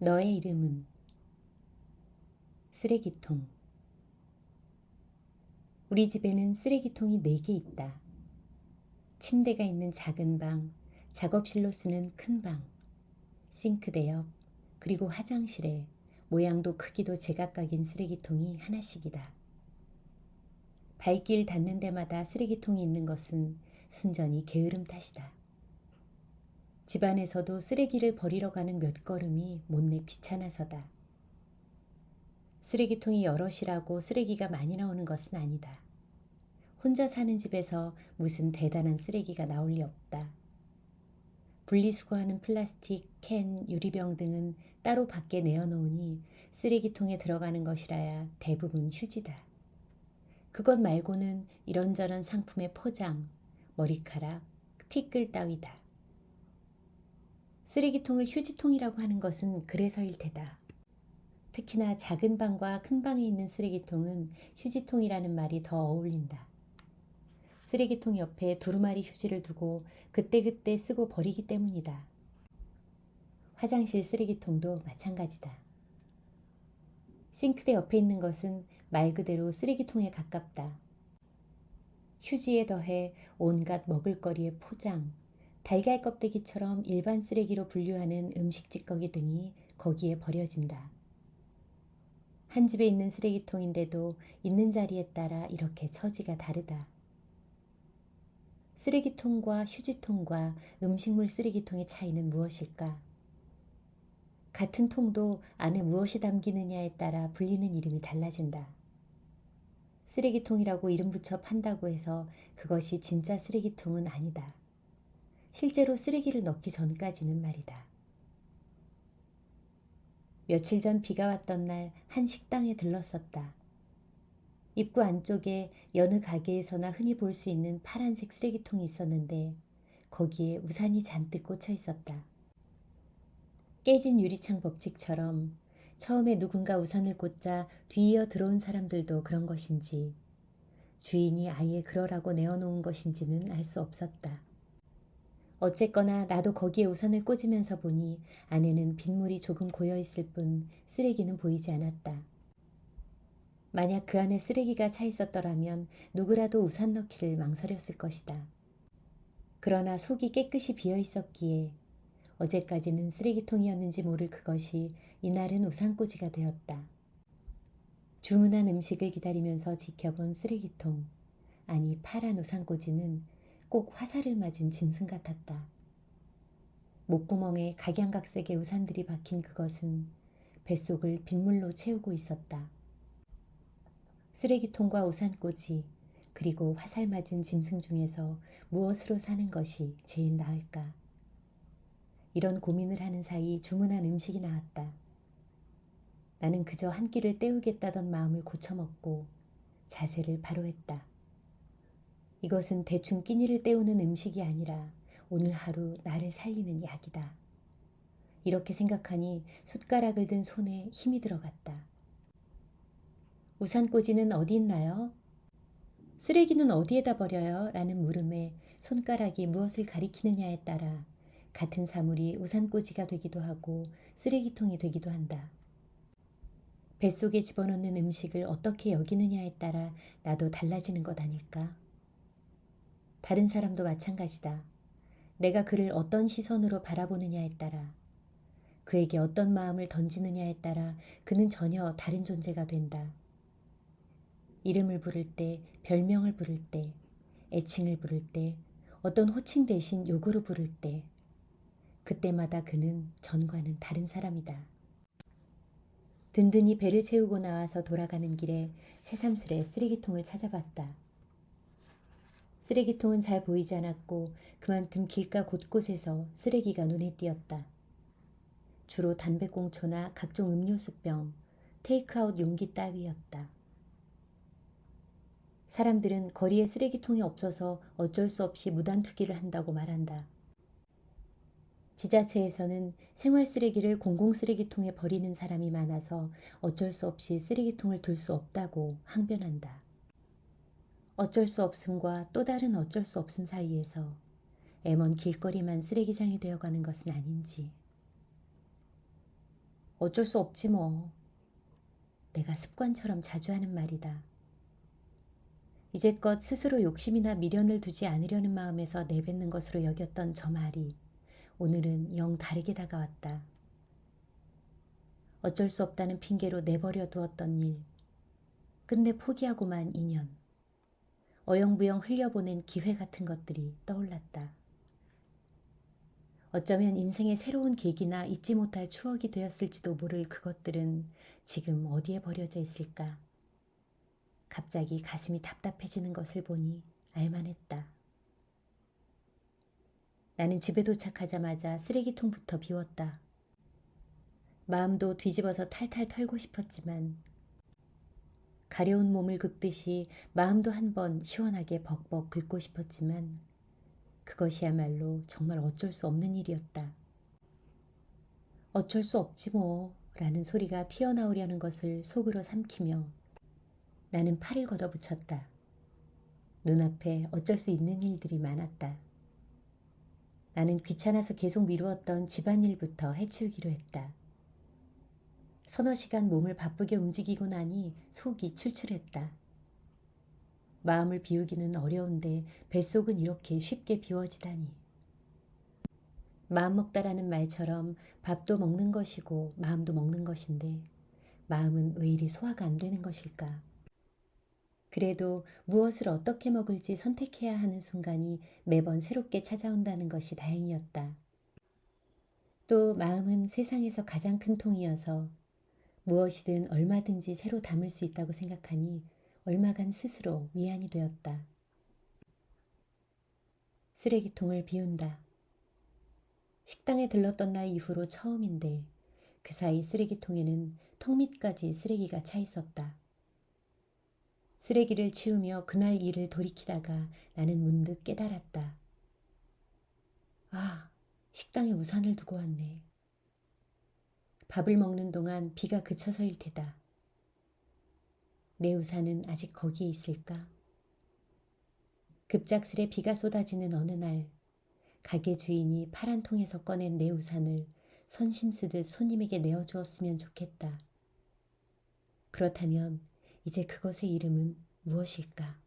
너의 이름은 쓰레기통. 우리 집에는 쓰레기통이 4개 있다. 침대가 있는 작은 방, 작업실로 쓰는 큰 방, 싱크대 옆, 그리고 화장실에 모양도 크기도 제각각인 쓰레기통이 하나씩이다. 발길 닿는 데마다 쓰레기통이 있는 것은 순전히 게으름 탓이다. 집안에서도 쓰레기를 버리러 가는 몇 걸음이 못내 귀찮아서다. 쓰레기통이 여럿이라고 쓰레기가 많이 나오는 것은 아니다. 혼자 사는 집에서 무슨 대단한 쓰레기가 나올 리 없다. 분리수거하는 플라스틱, 캔, 유리병 등은 따로 밖에 내어놓으니 쓰레기통에 들어가는 것이라야 대부분 휴지다. 그것 말고는 이런저런 상품의 포장, 머리카락, 티끌 따위다. 쓰레기통을 휴지통이라고 하는 것은 그래서일 테다. 특히나 작은 방과 큰 방에 있는 쓰레기통은 휴지통이라는 말이 더 어울린다. 쓰레기통 옆에 두루마리 휴지를 두고 그때그때 쓰고 버리기 때문이다. 화장실 쓰레기통도 마찬가지다. 싱크대 옆에 있는 것은 말 그대로 쓰레기통에 가깝다. 휴지에 더해 온갖 먹을거리의 포장, 달걀 껍데기처럼 일반 쓰레기로 분류하는 음식 찌꺼기 등이 거기에 버려진다. 한 집에 있는 쓰레기통인데도 있는 자리에 따라 이렇게 처지가 다르다. 쓰레기통과 휴지통과 음식물 쓰레기통의 차이는 무엇일까? 같은 통도 안에 무엇이 담기느냐에 따라 불리는 이름이 달라진다. 쓰레기통이라고 이름 붙여 판다고 해서 그것이 진짜 쓰레기통은 아니다. 실제로 쓰레기를 넣기 전까지는 말이다. 며칠 전 비가 왔던 날 한 식당에 들렀었다. 입구 안쪽에 여느 가게에서나 흔히 볼 수 있는 파란색 쓰레기통이 있었는데 거기에 우산이 잔뜩 꽂혀 있었다. 깨진 유리창 법칙처럼 처음에 누군가 우산을 꽂자 뒤이어 들어온 사람들도 그런 것인지 주인이 아예 그러라고 내어놓은 것인지는 알 수 없었다. 어쨌거나 나도 거기에 우산을 꽂으면서 보니 안에는 빗물이 조금 고여있을 뿐 쓰레기는 보이지 않았다. 만약 그 안에 쓰레기가 차 있었더라면 누구라도 우산 넣기를 망설였을 것이다. 그러나 속이 깨끗이 비어 있었기에 어제까지는 쓰레기통이었는지 모를 그것이 이날은 우산꽂이가 되었다. 주문한 음식을 기다리면서 지켜본 쓰레기통, 아니 파란 우산꽂이는 꼭 화살을 맞은 짐승 같았다. 목구멍에 각양각색의 우산들이 박힌 그것은 뱃속을 빗물로 채우고 있었다. 쓰레기통과 우산꽂이, 그리고 화살 맞은 짐승 중에서 무엇으로 사는 것이 제일 나을까? 이런 고민을 하는 사이 주문한 음식이 나왔다. 나는 그저 한 끼를 때우겠다던 마음을 고쳐먹고 자세를 바로 했다. 이것은 대충 끼니를 때우는 음식이 아니라 오늘 하루 나를 살리는 약이다. 이렇게 생각하니 숟가락을 든 손에 힘이 들어갔다. 우산꽂이는 어디 있나요? 쓰레기는 어디에다 버려요? 라는 물음에 손가락이 무엇을 가리키느냐에 따라 같은 사물이 우산꽂이가 되기도 하고 쓰레기통이 되기도 한다. 뱃속에 집어넣는 음식을 어떻게 여기느냐에 따라 나도 달라지는 것 아닐까? 다른 사람도 마찬가지다. 내가 그를 어떤 시선으로 바라보느냐에 따라, 그에게 어떤 마음을 던지느냐에 따라 그는 전혀 다른 존재가 된다. 이름을 부를 때, 별명을 부를 때, 애칭을 부를 때, 어떤 호칭 대신 욕으로 부를 때, 그때마다 그는 전과는 다른 사람이다. 든든히 배를 채우고 나와서 돌아가는 길에 새삼스레 쓰레기통을 찾아봤다. 쓰레기통은 잘 보이지 않았고 그만큼 길가 곳곳에서 쓰레기가 눈에 띄었다. 주로 담배꽁초나 각종 음료수병, 테이크아웃 용기 따위였다. 사람들은 거리에 쓰레기통이 없어서 어쩔 수 없이 무단 투기를 한다고 말한다. 지자체에서는 생활 쓰레기를 공공 쓰레기통에 버리는 사람이 많아서 어쩔 수 없이 쓰레기통을 둘 수 없다고 항변한다. 어쩔 수 없음과 또 다른 어쩔 수 없음 사이에서 애먼 길거리만 쓰레기장이 되어가는 것은 아닌지. 어쩔 수 없지 뭐. 내가 습관처럼 자주 하는 말이다. 이제껏 스스로 욕심이나 미련을 두지 않으려는 마음에서 내뱉는 것으로 여겼던 저 말이 오늘은 영 다르게 다가왔다. 어쩔 수 없다는 핑계로 내버려 두었던 일, 끝내 포기하고만 인연, 어영부영 흘려보낸 기회 같은 것들이 떠올랐다. 어쩌면 인생의 새로운 계기나 잊지 못할 추억이 되었을지도 모를 그것들은 지금 어디에 버려져 있을까? 갑자기 가슴이 답답해지는 것을 보니 알만했다. 나는 집에 도착하자마자 쓰레기통부터 비웠다. 마음도 뒤집어서 탈탈 털고 싶었지만 가려운 몸을 긁듯이 마음도 한번 시원하게 벅벅 긁고 싶었지만 그것이야말로 정말 어쩔 수 없는 일이었다. 어쩔 수 없지 뭐 라는 소리가 튀어나오려는 것을 속으로 삼키며 나는 팔을 걷어붙였다. 눈앞에 어쩔 수 있는 일들이 많았다. 나는 귀찮아서 계속 미루었던 집안일부터 해치우기로 했다. 서너 시간 몸을 바쁘게 움직이고 나니 속이 출출했다. 마음을 비우기는 어려운데 뱃속은 이렇게 쉽게 비워지다니. 마음 먹다라는 말처럼 밥도 먹는 것이고 마음도 먹는 것인데 마음은 왜 이리 소화가 안 되는 것일까? 그래도 무엇을 어떻게 먹을지 선택해야 하는 순간이 매번 새롭게 찾아온다는 것이 다행이었다. 또 마음은 세상에서 가장 큰 통이어서 무엇이든 얼마든지 새로 담을 수 있다고 생각하니 얼마간 스스로 위안이 되었다. 쓰레기통을 비운다. 식당에 들렀던 날 이후로 처음인데 그 사이 쓰레기통에는 턱 밑까지 쓰레기가 차 있었다. 쓰레기를 치우며 그날 일을 돌이키다가 나는 문득 깨달았다. 아, 식당에 우산을 두고 왔네. 밥을 먹는 동안 비가 그쳐서일 테다. 내 우산은 아직 거기에 있을까? 급작스레 비가 쏟아지는 어느 날 가게 주인이 파란 통에서 꺼낸 내 우산을 선심 쓰듯 손님에게 내어주었으면 좋겠다. 그렇다면 이제 그것의 이름은 무엇일까?